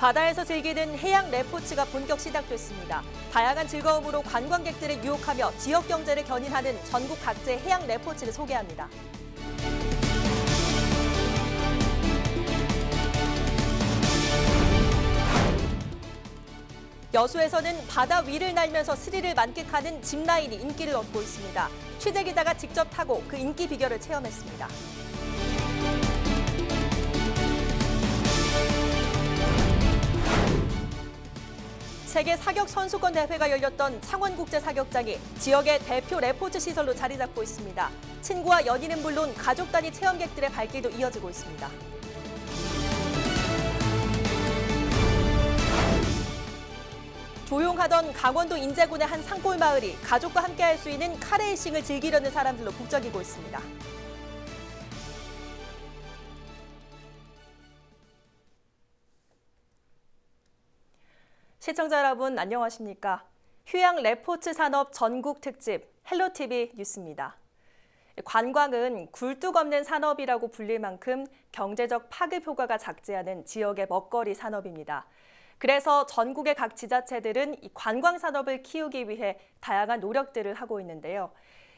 바다에서 즐기는 해양 레포츠가 본격 시작됐습니다. 다양한 즐거움으로 관광객들을 유혹하며 지역 경제를 견인하는 전국 각지의 해양 레포츠를 소개합니다. 여수에서는 바다 위를 날면서 스릴을 만끽하는 짚라인이 인기를 얻고 있습니다. 취재기자가 직접 타고 그 인기 비결을 체험했습니다. 세계 사격 선수권 대회가 열렸던 창원국제사격장이 지역의 대표 레포츠 시설로 자리 잡고 있습니다. 친구와 연인은 물론 가족 단위 체험객들의 발길도 이어지고 있습니다. 조용하던 강원도 인제군의 한 산골 마을이 가족과 함께 할 수 있는 카레이싱을 즐기려는 사람들로 북적이고 있습니다. 시청자 여러분 안녕하십니까? 휴양 레포츠 산업 전국 특집 헬로티비 뉴스입니다. 관광은 굴뚝 없는 산업이라고 불릴 만큼 경제적 파급 효과가 작지 않은 지역의 먹거리 산업입니다. 그래서 전국의 각 지자체들은 이 관광 산업을 키우기 위해 다양한 노력들을 하고 있는데요.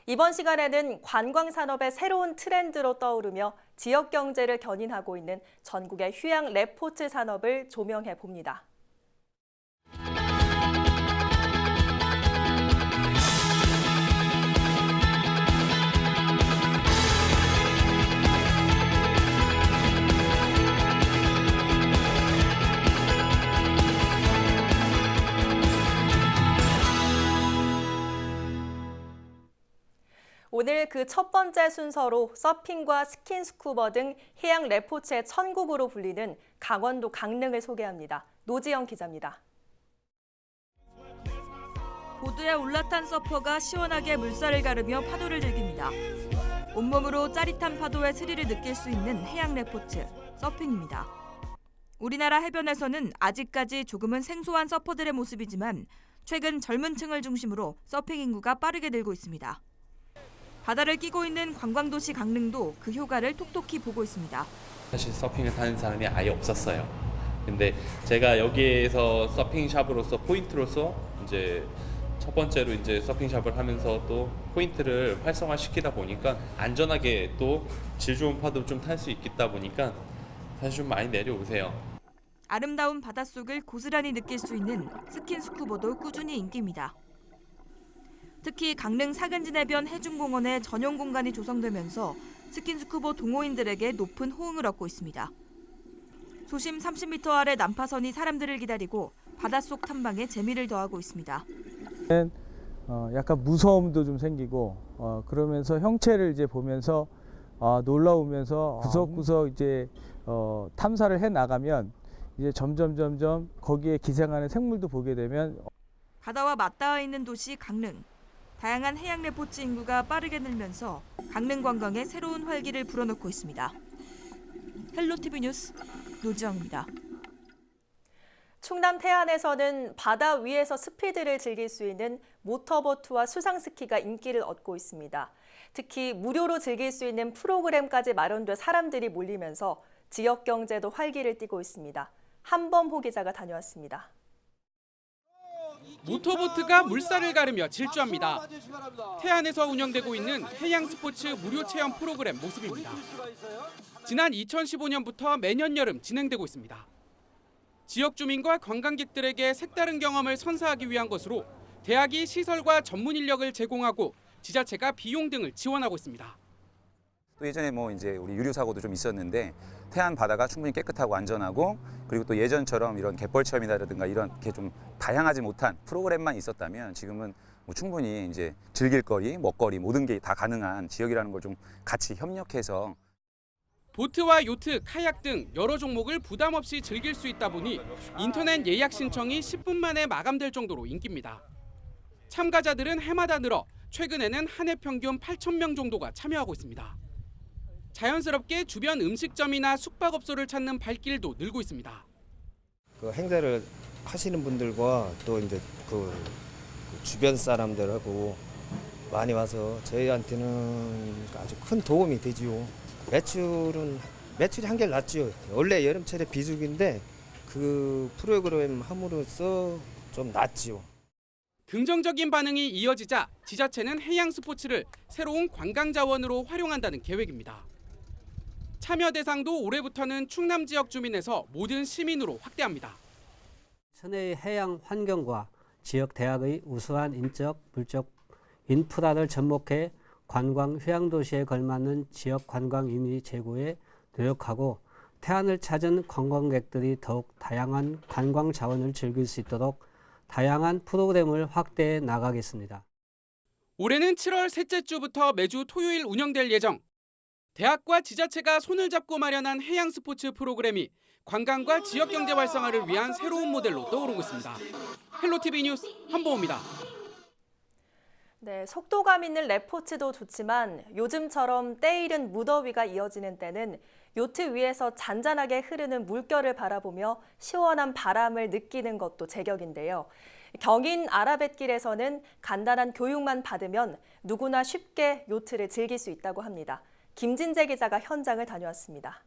이번 시간에는 관광 산업의 새로운 트렌드로 떠오르며 지역 경제를 견인하고 있는 전국의 휴양 레포츠 산업을 조명해 봅니다. 오늘 그 첫 번째 순서로 서핑과 스킨스쿠버 등 해양 레포츠의 천국으로 불리는 강원도 강릉을 소개합니다. 노지영 기자입니다. 보드에 올라탄 서퍼가 시원하게 물살을 가르며 파도를 즐깁니다. 온몸으로 짜릿한 파도의 스릴을 느낄 수 있는 해양 레포츠, 서핑입니다. 우리나라 해변에서는 아직까지 조금은 생소한 서퍼들의 모습이지만 최근 젊은 층을 중심으로 서핑 인구가 빠르게 늘고 있습니다. 바다를 끼고 있는 관광도시 강릉도 그 효과를 톡톡히 보고 있습니다. 사실 서핑을 타는 사람이 아예 없었어요. 근데 제가 여기에서 서핑샵으로서 포인트로서 이제 첫 번째로 이제 서핑샵을 하면서 또 포인트를 활성화시키다 보니까 안전하게 또 질 좋은 파도 좀 탈 수 있겠다 보니까 사실 좀 많이 내려오세요. 아름다운 바닷속을 고스란히 느낄 수 있는 스킨스쿠버도 꾸준히 인기입니다. 특히 강릉 사근진 해변 해중공원에 전용 공간이 조성되면서 스킨스쿠버 동호인들에게 높은 호응을 얻고 있습니다. 수심 30m 아래 난파선이 사람들을 기다리고 바닷속 탐방에 재미를 더하고 있습니다. 약간 무서움도 좀 생기고 그러면서 형체를 이제 보면서 놀라우면서 구석구석 이제 탐사를 해 나가면 이제 점점 거기에 기생하는 생물도 보게 되면 바다와 맞닿아 있는 도시 강릉. 다양한 해양 레포츠 인구가 빠르게 늘면서 강릉 관광에 새로운 활기를 불어넣고 있습니다. 헬로티비 뉴스 노지영입니다. 충남 태안에서는 바다 위에서 스피드를 즐길 수 있는 모터보트와 수상스키가 인기를 얻고 있습니다. 특히 무료로 즐길 수 있는 프로그램까지 마련돼 사람들이 몰리면서 지역 경제도 활기를 띠고 있습니다. 한범호 기자가 다녀왔습니다. 모터보트가 물살을 가르며 질주합니다. 태안에서 운영되고 있는 해양 스포츠 무료 체험 프로그램 모습입니다. 지난 2015년부터 매년 여름 진행되고 있습니다. 지역 주민과 관광객들에게 색다른 경험을 선사하기 위한 것으로 대학이 시설과 전문 인력을 제공하고 지자체가 비용 등을 지원하고 있습니다. 또 예전에 이제 우리 유류 사고도 좀 있었는데 태안 바다가 충분히 깨끗하고 안전하고 그리고 또 예전처럼 이런 갯벌 체험이라든가 이렇게 좀 다양하지 못한 프로그램만 있었다면 지금은 충분히 이제 즐길 거리, 먹거리 모든 게 다 가능한 지역이라는 걸 좀 같이 협력해서 보트와 요트, 카약 등 여러 종목을 부담 없이 즐길 수 있다 보니 인터넷 예약 신청이 10분 만에 마감될 정도로 인기입니다. 참가자들은 해마다 늘어 최근에는 한 해 평균 8,000명 정도가 참여하고 있습니다. 자연스럽게 주변 음식점이나 숙박업소를 찾는 발길도 늘고 있습니다. 그 행사를 하시는 분들과 또 이제 그 주변 사람들하고 많이 와서 저희한테는 아주 큰 도움이 되지요. 매출이 한결 낮죠. 원래 여름철에 비수기인데 그 프로그램 함으로써 좀 낫지요. 긍정적인 반응이 이어지자 지자체는 해양 스포츠를 새로운 관광 자원으로 활용한다는 계획입니다. 참여 대상도 올해부터는 충남 지역 주민에서 모든 시민으로 확대합니다. 천혜의 해양 환경과 지역 대학의 우수한 인적, 물적 인프라를 접목해 관광 휴양 도시에 걸맞는 지역 관광 이미지 제고에 노력하고 태안을 찾은 관광객들이 더욱 다양한 관광 자원을 즐길 수 있도록 다양한 프로그램을 확대해 나가겠습니다. 올해는 7월 셋째 주부터 매주 토요일 운영될 예정. 대학과 지자체가 손을 잡고 마련한 해양 스포츠 프로그램이 관광과 지역 경제 활성화를 위한 새로운 모델로 떠오르고 있습니다. 헬로티비 뉴스 한보호입니다. 네, 속도감 있는 레포츠도 좋지만 요즘처럼 때이른 무더위가 이어지는 때는 요트 위에서 잔잔하게 흐르는 물결을 바라보며 시원한 바람을 느끼는 것도 제격인데요. 경인 아라뱃길에서는 간단한 교육만 받으면 누구나 쉽게 요트를 즐길 수 있다고 합니다. 김진재 기자가 현장을 다녀왔습니다.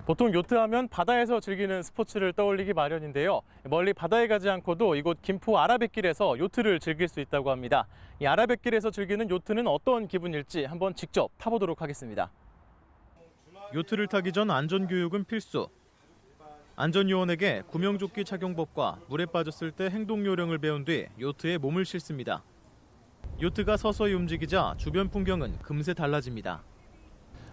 보통 요트하면 바다에서 즐기는 스포츠를 떠올리기 마련인데요. 멀리 바다에 가지 않고도 이곳 김포 아라뱃길에서 요트를 즐길 수 있다고 합니다. 이 아라뱃길에서 즐기는 요트는 어떤 기분일지 한번 직접 타보도록 하겠습니다. 요트를 타기 전 안전교육은 필수. 안전요원에게 구명조끼 착용법과 물에 빠졌을 때 행동요령을 배운 뒤 요트에 몸을 싣습니다. 요트가 서서히 움직이자 주변 풍경은 금세 달라집니다.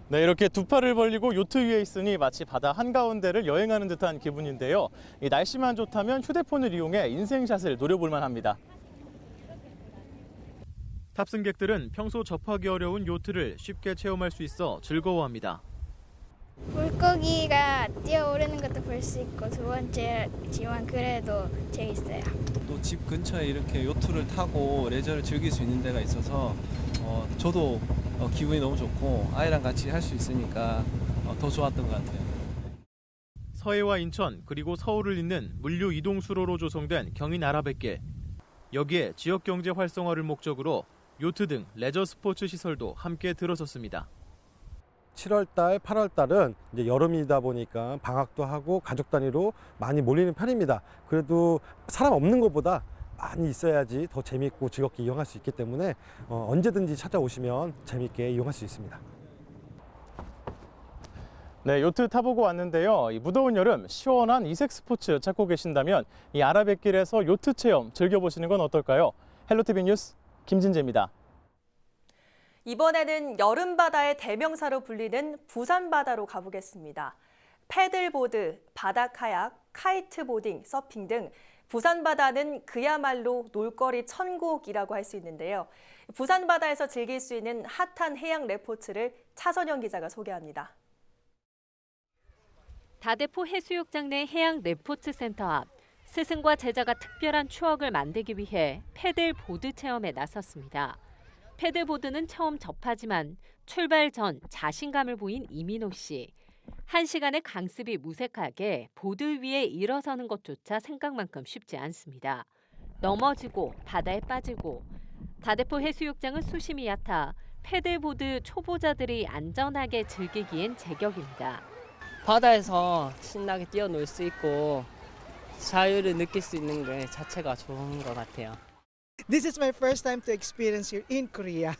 네, 이렇게 두 팔을 벌리고 요트 위에 있으니 마치 바다 한가운데를 여행하는 듯한 기분인데요. 이 날씨만 좋다면 휴대폰을 이용해 인생샷을 노려볼 만합니다. 탑승객들은 평소 접하기 어려운 요트를 쉽게 체험할 수 있어 즐거워합니다. 물고기가 뛰어오르는 것도 볼 수 있고 두 번째지만 그래도 재밌어요. 또 집 근처에 이렇게 요트를 타고 레저를 즐길 수 있는 데가 있어서 저도 기분이 너무 좋고 아이랑 같이 할 수 있으니까 더 좋았던 것 같아요. 서해와 인천 그리고 서울을 잇는 물류 이동 수로로 조성된 경인 아라뱃길. 여기에 지역 경제 활성화를 목적으로 요트 등 레저 스포츠 시설도 함께 들어섰습니다. 7월달, 8월달은 이제 여름이다 보니까 방학도 하고 가족 단위로 많이 몰리는 편입니다. 그래도 사람 없는 것보다 많이 있어야지 더 재밌고 즐겁게 이용할 수 있기 때문에 언제든지 찾아오시면 재밌게 이용할 수 있습니다. 네, 요트 타보고 왔는데요. 이 무더운 여름 시원한 이색 스포츠 찾고 계신다면 이 아라뱃길에서 요트 체험 즐겨보시는 건 어떨까요? 헬로티비 뉴스 김진재입니다. 이번에는 여름바다의 대명사로 불리는 부산바다로 가보겠습니다. 패들보드, 바다카약, 카이트보딩, 서핑 등 부산바다는 그야말로 놀거리 천국이라고 할 수 있는데요. 부산바다에서 즐길 수 있는 핫한 해양 레포츠를 차선영 기자가 소개합니다. 다대포 해수욕장 내 해양 레포츠 센터 앞, 스승과 제자가 특별한 추억을 만들기 위해 패들보드 체험에 나섰습니다. 패들보드는 처음 접하지만 출발 전 자신감을 보인 이민호 씨. 1시간의 강습이 무색하게 보드 위에 일어서는 것조차 생각만큼 쉽지 않습니다. 넘어지고 바다에 빠지고 다대포 해수욕장은 수심이 얕아 패들보드 초보자들이 안전하게 즐기기엔 제격입니다. 바다에서 신나게 뛰어놀 수 있고 자유를 느낄 수 있는 게 자체가 좋은 것 같아요. This is my first time to experience here in Korea,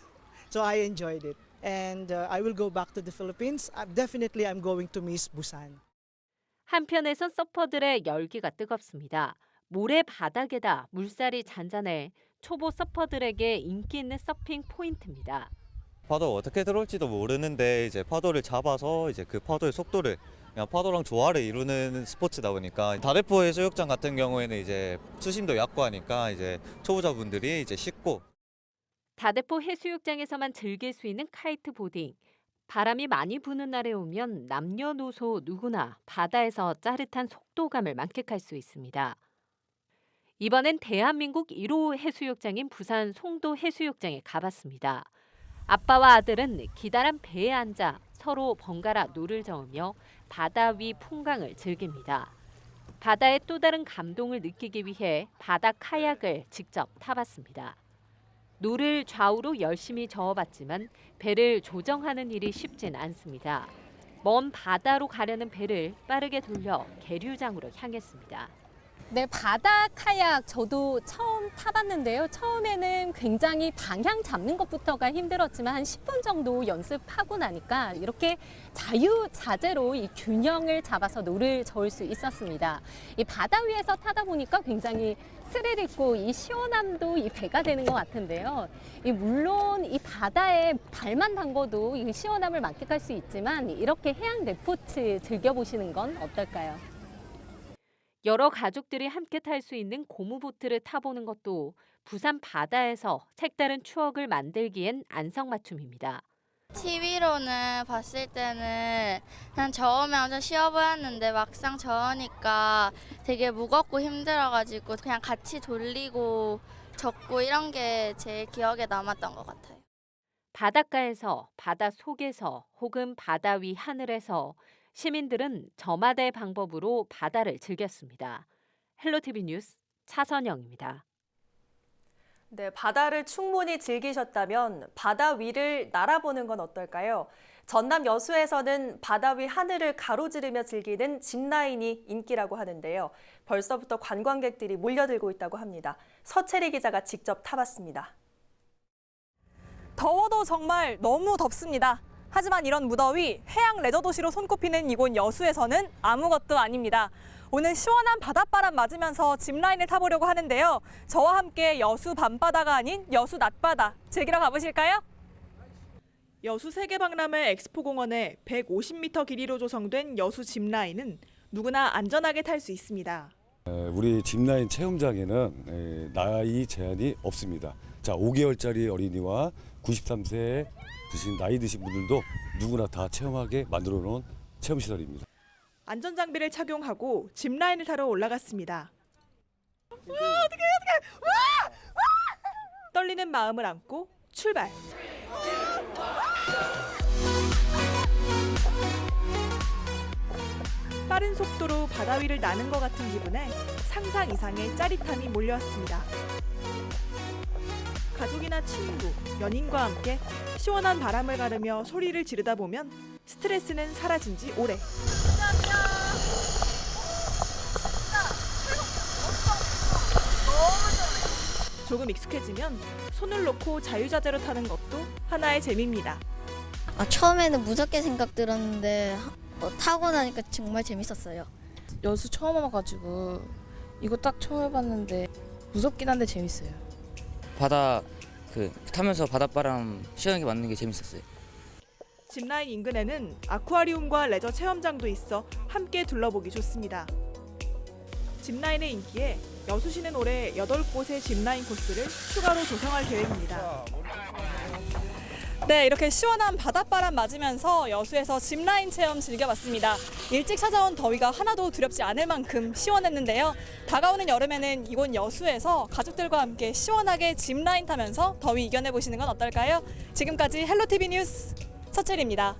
so I enjoyed it. And I will go back to the Philippines. Definitely I'm going to miss Busan. 한편에선 서퍼들의 열기가 뜨겁습니다. 모래 바닥에다 물살이 잔잔해 초보 서퍼들에게 인기 있는 서핑 포인트입니다. 파도가 어떻게 들어올지도 모르는데 이제 파도를 잡아서 이제 그 파도의 속도를 그냥 파도랑 조화를 이루는 스포츠다 보니까 다대포 해수욕장 같은 경우에는 이제 수심도 얕고 하니까 이제 초보자분들이 이제 쉽고 다대포 해수욕장에서만 즐길 수 있는 카이트보딩. 바람이 많이 부는 날에 오면 남녀노소 누구나 바다에서 짜릿한 속도감을 만끽할 수 있습니다. 이번엔 대한민국 1호 해수욕장인 부산 송도 해수욕장에 가봤습니다. 아빠와 아들은 기다란 배에 앉아 서로 번갈아 노를 저으며 바다 위 풍광을 즐깁니다. 바다의 또 다른 감동을 느끼기 위해 바다 카약을 직접 타봤습니다. 노를 좌우로 열심히 저어봤지만 배를 조정하는 일이 쉽진 않습니다. 먼 바다로 가려는 배를 빠르게 돌려 계류장으로 향했습니다. 네, 바다 카약 저도 처음 타봤는데요. 처음에는 굉장히 방향 잡는 것부터가 힘들었지만 한 10분 정도 연습하고 나니까 이렇게 자유자재로 이 균형을 잡아서 노를 저을 수 있었습니다. 이 바다 위에서 타다 보니까 굉장히 스릴 있고 이 시원함도 이 배가 되는 것 같은데요. 물론 이 바다에 발만 담궈도 이 시원함을 만끽할 수 있지만 이렇게 해양 레포츠 즐겨보시는 건 어떨까요? 여러 가족들이 함께 탈 수 있는 고무보트를 타보는 것도 부산 바다에서 색다른 추억을 만들기엔 안성맞춤입니다. TV로는 봤을 때는 그냥 저으면 엄청 쉬워 보였는데 막상 저으니까 되게 무겁고 힘들어가지고 그냥 같이 돌리고 젓고 이런 게 제일 기억에 남았던 것 같아요. 바닷가에서, 바다 속에서 혹은 바다 위 하늘에서 시민들은 저마다의 방법으로 바다를 즐겼습니다. 헬로티비 뉴스 차선영입니다. 네, 바다를 충분히 즐기셨다면 바다 위를 날아보는 건 어떨까요? 전남 여수에서는 바다 위 하늘을 가로지르며 즐기는 짚라인이 인기라고 하는데요. 벌써부터 관광객들이 몰려들고 있다고 합니다. 서채리 기자가 직접 타봤습니다. 더워도 정말 너무 덥습니다. 하지만 이런 무더위, 해양 레저 도시로 손꼽히는 이곳 여수에서는 아무것도 아닙니다. 오늘 시원한 바닷바람 맞으면서 짚라인을 타보려고 하는데요. 저와 함께 여수 밤바다가 아닌 여수 낮바다 즐기러 가보실까요? 여수 세계박람회 엑스포공원에 150m 길이로 조성된 여수 짚라인은 누구나 안전하게 탈 수 있습니다. 우리 짚라인 체험장에는 나이 제한이 없습니다. 자, 5개월짜리 어린이와 93세 나이 드신 분들도 누구나 다 체험하게 만들어 놓은 체험시설입니다. 안전장비를 착용하고 짚라인을 타러 올라갔습니다. 떨리는 마음을 안고 출발! 빠른 속도로 바다 위를 나는 것 같은 기분에 상상 이상의 짜릿함이 몰려왔습니다. 가족이나 친구, 연인과 함께 시원한 바람을 가르며 소리를 지르다 보면 스트레스는 사라진 지 오래. 조금 익숙해지면 손을 놓고 자유자재로 타는 것도 하나의 재미입니다. 처음에는 무섭게 생각 들었는데 타고 나니까 정말 재밌었어요. 여수 처음 와가지고 이거 딱 처음 해봤는데 무섭긴 한데 재밌어요. 바다 타면서 바닷바람 시원하게 맞는 게 재밌었어요. 짚라인 인근에는 아쿠아리움과 레저 체험장도 있어 함께 둘러보기 좋습니다. 짚라인의 인기에 여수시는 올해 8곳의 짚라인 코스를 추가로 조성할 계획입니다. 네, 이렇게 시원한 바닷바람 맞으면서 여수에서 짚라인 체험 즐겨봤습니다. 일찍 찾아온 더위가 하나도 두렵지 않을 만큼 시원했는데요. 다가오는 여름에는 이곳 여수에서 가족들과 함께 시원하게 짚라인 타면서 더위 이겨내보시는 건 어떨까요? 지금까지 헬로티비 뉴스 서채리입니다.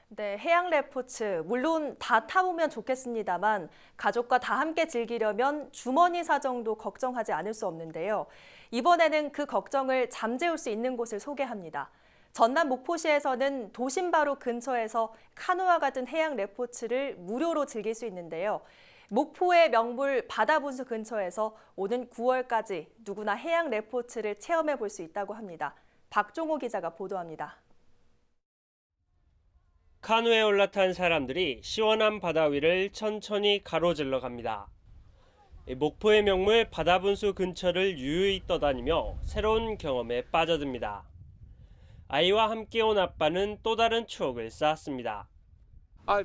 네, 해양 레포츠 물론 다 타보면 좋겠습니다만 가족과 다 함께 즐기려면 주머니 사정도 걱정하지 않을 수 없는데요. 이번에는 그 걱정을 잠재울 수 있는 곳을 소개합니다. 전남 목포시에서는 도심 바로 근처에서 카누와 같은 해양 레포츠를 무료로 즐길 수 있는데요. 목포의 명물 바다분수 근처에서 오는 9월까지 누구나 해양 레포츠를 체험해 볼 수 있다고 합니다. 박종호 기자가 보도합니다. 카누에 올라탄 사람들이 시원한 바다 위를 천천히 가로질러 갑니다. 목포의 명물 바다분수 근처를 유유히 떠다니며 새로운 경험에 빠져듭니다. 아이와 함께 온 아빠는 또 다른 추억을 쌓았습니다.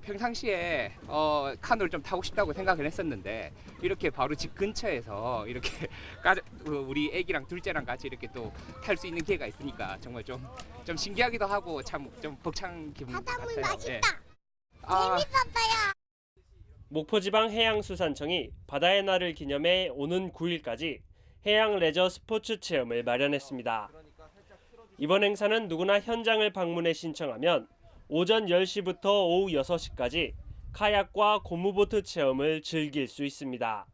평상시에 카누를 좀 타고 싶다고 생각을 했었는데 이렇게 바로 집 근처에서 이렇게 우리 애기랑 둘째랑 같이 이렇게 또 탈 수 있는 기회가 있으니까 정말 좀 신기하기도 하고 참 좀 벅찬 기분 같아요. 바닷물 맛있다. 네. 재밌었어요. 목포지방해양수산청이 바다의 날을 기념해 오는 9일까지 해양 레저 스포츠 체험을 마련했습니다. 이번 행사는 누구나 현장을 방문해 신청하면 오전 10시부터 '시 오후 6시까지 카약과 고무보트 체험을 즐길 수 있습니다.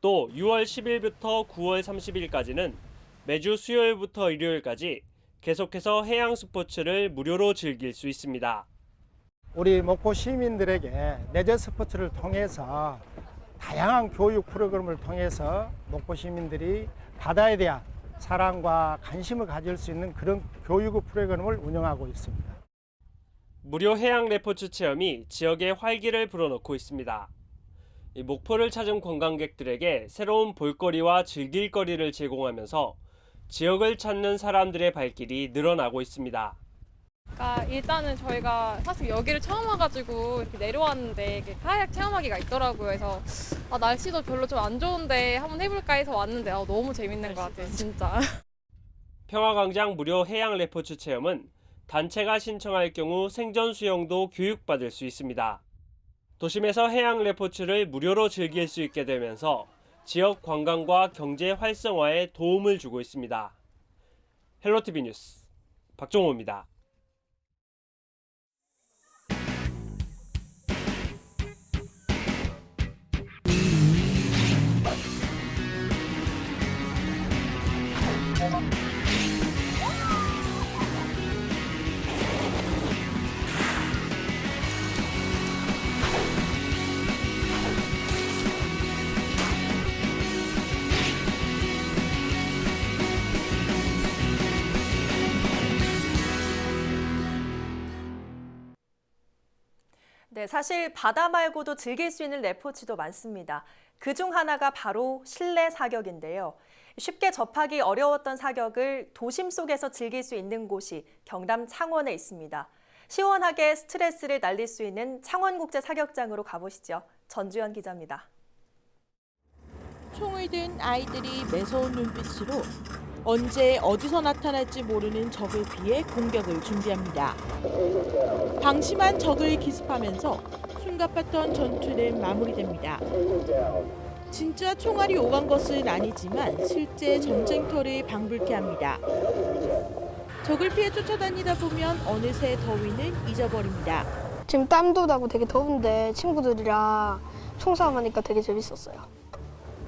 또 6월 10일부터 9월 30일까지는 매주 수요일부터 일요일까지 계속해서 해양 스포츠를 무료로 즐길 수 있습니다. 우리 목포 시민들에게 레저 스포츠를 통해서 다양한 교육 프로그램을 통해서 목포 시민들이 바다에 대한 사랑과 관심을 가질 수 있는 그런 교육 프로그램을 운영하고 있습니다. 무료 해양 레포츠 체험이 지역에 활기를 불어넣고 있습니다. 목포를 찾은 관광객들에게 새로운 볼거리와 즐길거리를 제공하면서 지역을 찾는 사람들의 발길이 늘어나고 있습니다. 그러니까 일단은 저희가 사실 여기를 처음 와가지고 이렇게 내려왔는데 이렇게 카약 체험하기가 있더라고요. 그래서 날씨도 별로 좀 안 좋은데 한번 해볼까 해서 왔는데 너무 재밌는 것 같아요, 진짜. 평화광장 무료 해양 레포츠 체험은 단체가 신청할 경우 생전 수영도 교육받을 수 있습니다. 도심에서 해양 레포츠를 무료로 즐길 수 있게 되면서 지역 관광과 경제 활성화에 도움을 주고 있습니다. 헬로티비 뉴스 박종호입니다. 네, 사실 바다 말고도 즐길 수 있는 레포츠도 많습니다. 그중 하나가 바로 실내 사격인데요. 쉽게 접하기 어려웠던 사격을 도심 속에서 즐길 수 있는 곳이 경남 창원에 있습니다. 시원하게 스트레스를 날릴 수 있는 창원국제사격장으로 가보시죠. 전주현 기자입니다. 총을 든 아이들이 매서운 눈빛으로 언제 어디서 나타날지 모르는 적을 피해 공격을 준비합니다. 방심한 적을 기습하면서 숨가팠던 전투는 마무리됩니다. 진짜 총알이 오간 것은 아니지만 실제 전쟁터를 방불케 합니다. 적을 피해 쫓아다니다 보면 어느새 더위는 잊어버립니다. 지금 땀도 나고 되게 더운데 친구들이랑 총싸움하니까 되게 재밌었어요.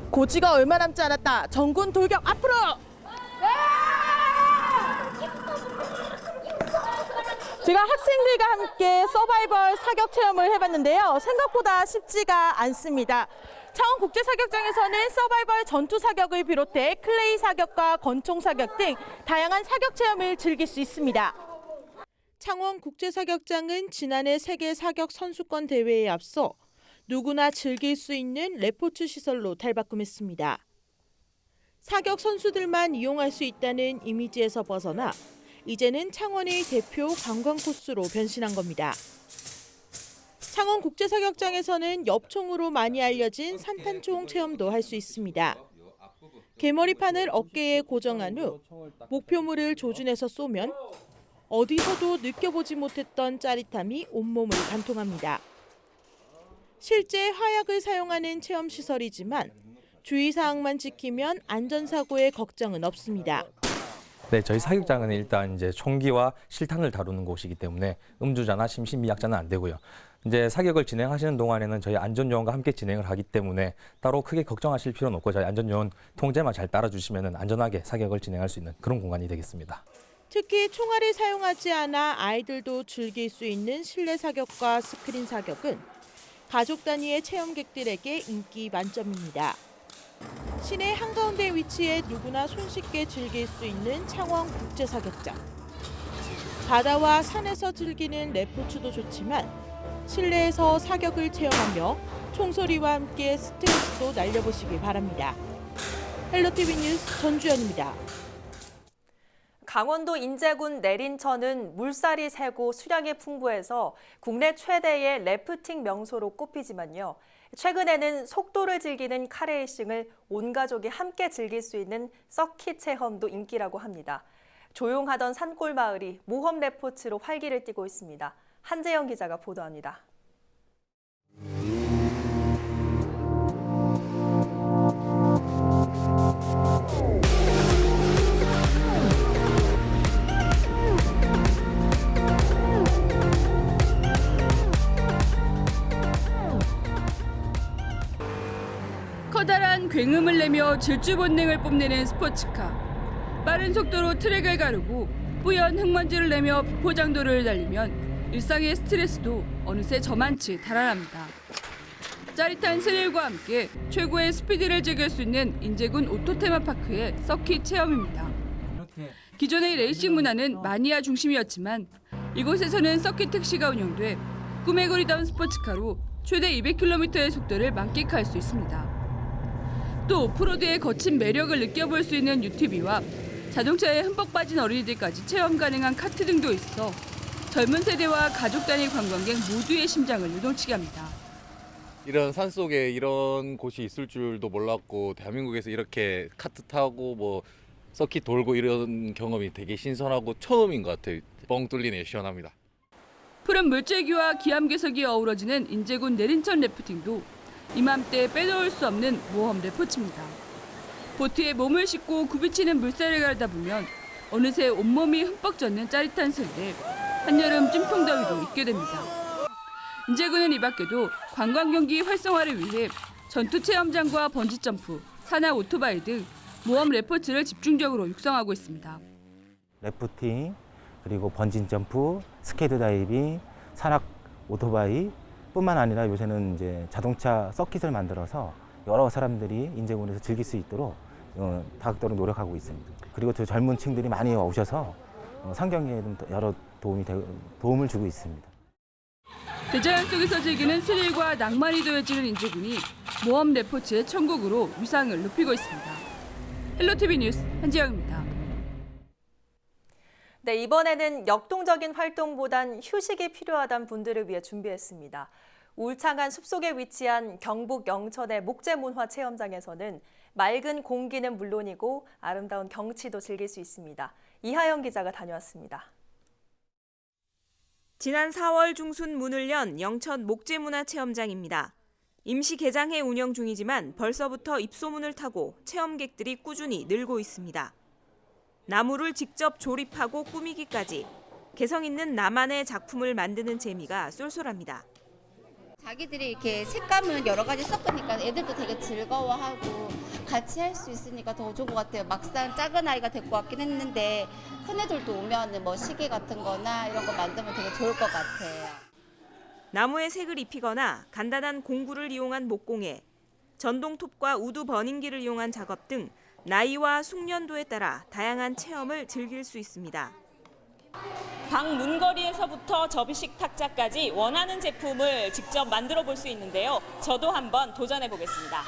고지가 얼마 남지 않았다. 전군 돌격 앞으로! 제가 학생들과 함께 서바이벌 사격 체험을 해봤는데요. 생각보다 쉽지가 않습니다. 창원국제사격장에서는 서바이벌 전투 사격을 비롯해 클레이 사격과 권총 사격 등 다양한 사격 체험을 즐길 수 있습니다. 창원국제사격장은 지난해 세계 사격 선수권 대회에 앞서 누구나 즐길 수 있는 레포츠 시설로 탈바꿈했습니다. 사격 선수들만 이용할 수 있다는 이미지에서 벗어나 이제는 창원의 대표 관광 코스로 변신한 겁니다. 창원국제사격장에서는 엽총으로 많이 알려진 산탄총 체험도 할 수 있습니다. 개머리판을 어깨에 고정한 후 목표물을 조준해서 쏘면 어디서도 느껴보지 못했던 짜릿함이 온몸을 관통합니다. 실제 화약을 사용하는 체험시설이지만 주의사항만 지키면 안전사고의 걱정은 없습니다. 네, 저희 사격장은 일단 이제 총기와 실탄을 다루는 곳이기 때문에 음주자나 심신미약자는 안 되고요. 이제 사격을 진행하시는 동안에는 저희 안전요원과 함께 진행을 하기 때문에 따로 크게 걱정하실 필요는 없고 저희 안전요원 통제만 잘 따라주시면 안전하게 사격을 진행할 수 있는 그런 공간이 되겠습니다. 특히 총알을 사용하지 않아 아이들도 즐길 수 있는 실내 사격과 스크린 사격은 가족 단위의 체험객들에게 인기 만점입니다. 시내 한가운데 위치해 누구나 손쉽게 즐길 수 있는 창원국제사격장. 바다와 산에서 즐기는 레포츠도 좋지만 실내에서 사격을 체험하며 총소리와 함께 스트레스도 날려보시길 바랍니다. 헬로티비 뉴스 전주현입니다. 강원도 인제군 내린천은 물살이 세고 수량이 풍부해서 국내 최대의 래프팅 명소로 꼽히지만요. 최근에는 속도를 즐기는 카레이싱을 온 가족이 함께 즐길 수 있는 서킷 체험도 인기라고 합니다. 조용하던 산골 마을이 모험 레포츠로 활기를 띠고 있습니다. 한재영 기자가 보도합니다. 커다란 굉음을 내며 질주 본능을 뽐내는 스포츠카. 빠른 속도로 트랙을 가르고 뿌연 흙먼지를 내며 포장도로를 달리면 일상의 스트레스도 어느새 저만치 달아납니다. 짜릿한 스릴과 함께 최고의 스피드를 즐길 수 있는 인제군 오토테마파크의 서킷 체험입니다. 기존의 레이싱 문화는 마니아 중심이었지만 이곳에서는 서킷 택시가 운영돼 꿈에 그리던 스포츠카로 최대 200km의 속도를 만끽할 수 있습니다. 또 오프로드의 거친 매력을 느껴볼 수 있는 UTV와 자동차에 흠뻑 빠진 어린이들까지 체험 가능한 카트 등도 있어 젊은 세대와 가족 단위 관광객 모두의 심장을 요동치게 합니다. 이런 산속에 이런 곳이 있을 줄도 몰랐고 대한민국에서 이렇게 카트 타고 뭐 서킷 돌고 이런 경험이 되게 신선하고 처음인 것 같아요. 뻥 뚫리네, 시원합니다. 푸른 물줄기와 기암괴석이 어우러지는 인제군 내린천 래프팅도 이맘때 빼놓을 수 없는 모험 레포츠입니다. 보트에 몸을 싣고 굽이치는 물살을 가르다 보면 어느새 온몸이 흠뻑 젖는 짜릿한 스릴, 한여름 찜통더위도 잊게 됩니다. 인제군은 이 밖에도 관광 경기 활성화를 위해 전투 체험장과 번지점프, 산악 오토바이 등 모험 레포츠를 집중적으로 육성하고 있습니다. 래프팅, 그리고 번지점프, 스케이트 다이빙, 산악 오토바이 뿐만 아니라 요새는 이제 자동차 서킷을 만들어서 여러 사람들이 인제군에서 즐길 수 있도록 다각도로 노력하고 있습니다. 그리고 또 젊은 층들이 많이 오셔서 환경에도 여러 도움을 주고 있습니다. 대자연 속에서 즐기는 스릴과 낭만이 더해지는 인제군이 모험 레포츠의 천국으로 위상을 높이고 있습니다. 헬로티비 뉴스 한지영입니다. 네, 이번에는 역동적인 활동보단 휴식이 필요하다는 분들을 위해 준비했습니다. 울창한 숲속에 위치한 경북 영천의 목재문화 체험장에서는 맑은 공기는 물론이고 아름다운 경치도 즐길 수 있습니다. 이하영 기자가 다녀왔습니다. 지난 4월 중순 문을 연 영천 목재문화체험장입니다. 임시 개장해 운영 중이지만 벌써부터 입소문을 타고 체험객들이 꾸준히 늘고 있습니다. 나무를 직접 조립하고 꾸미기까지 개성 있는 나만의 작품을 만드는 재미가 쏠쏠합니다. 자기들이 이렇게 색감을 여러 가지 섞으니까 애들도 되게 즐거워하고 같이 할 수 있으니까 더 좋은 것 같아요. 막상 작은 아이가 데리고 왔긴 했는데 큰 애들도 오면 뭐 시계 같은 거나 이런 거 만들면 되게 좋을 것 같아요. 나무에 색을 입히거나 간단한 공구를 이용한 목공예, 전동톱과 우드 버닝기를 이용한 작업 등 나이와 숙련도에 따라 다양한 체험을 즐길 수 있습니다. 방 문거리에서부터 접이식 탁자까지 원하는 제품을 직접 만들어 볼 수 있는데요. 저도 한번 도전해 보겠습니다.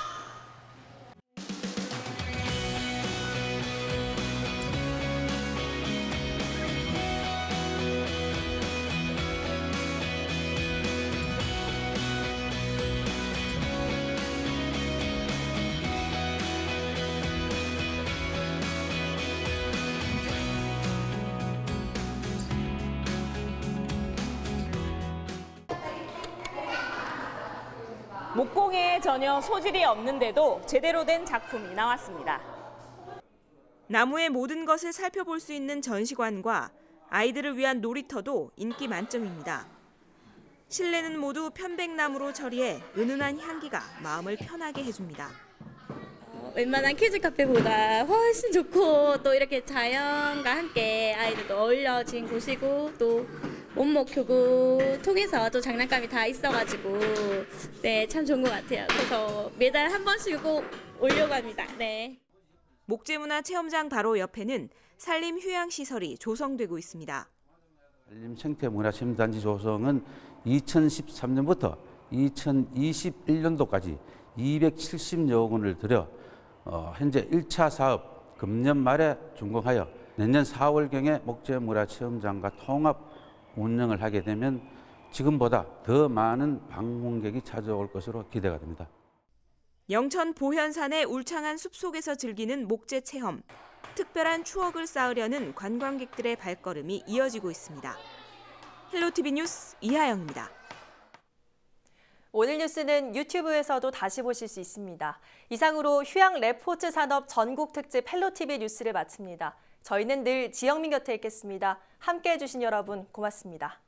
목공에 전혀 소질이 없는데도 제대로 된 작품이 나왔습니다. 나무의 모든 것을 살펴볼 수 있는 전시관과 아이들을 위한 놀이터도 인기 만점입니다. 실내는 모두 편백나무로 처리해 은은한 향기가 마음을 편하게 해줍니다. 웬만한 키즈 카페보다 훨씬 좋고 또 이렇게 자연과 함께 아이들도 어울려진 곳이고 또 원목교구 통해서 또 장난감이 다 있어가지고 네, 참 좋은 것 같아요. 그래서 매달 한 번씩 꼭 오려고 합니다. 네. 목재문화 체험장 바로 옆에는 산림 휴양시설이 조성되고 있습니다. 산림 생태문화체험단지 조성은 2013년부터 2021년도까지 270여 원을 들여 현재 1차 사업 금년 말에 준공하여 내년 4월경에 목재문화체험장과 통합 운영을 하게 되면 지금보다 더 많은 방문객이 찾아올 것으로 기대가 됩니다. 영천 보현산의 울창한 숲속에서 즐기는 목재 체험. 특별한 추억을 쌓으려는 관광객들의 발걸음이 이어지고 있습니다. 헬로티비 뉴스 이하영입니다. 오늘 뉴스는 유튜브에서도 다시 보실 수 있습니다. 이상으로 휴양 레포츠 산업 전국 특집 헬로티비 뉴스를 마칩니다. 저희는 늘 지영민 곁에 있겠습니다. 함께해 주신 여러분 고맙습니다.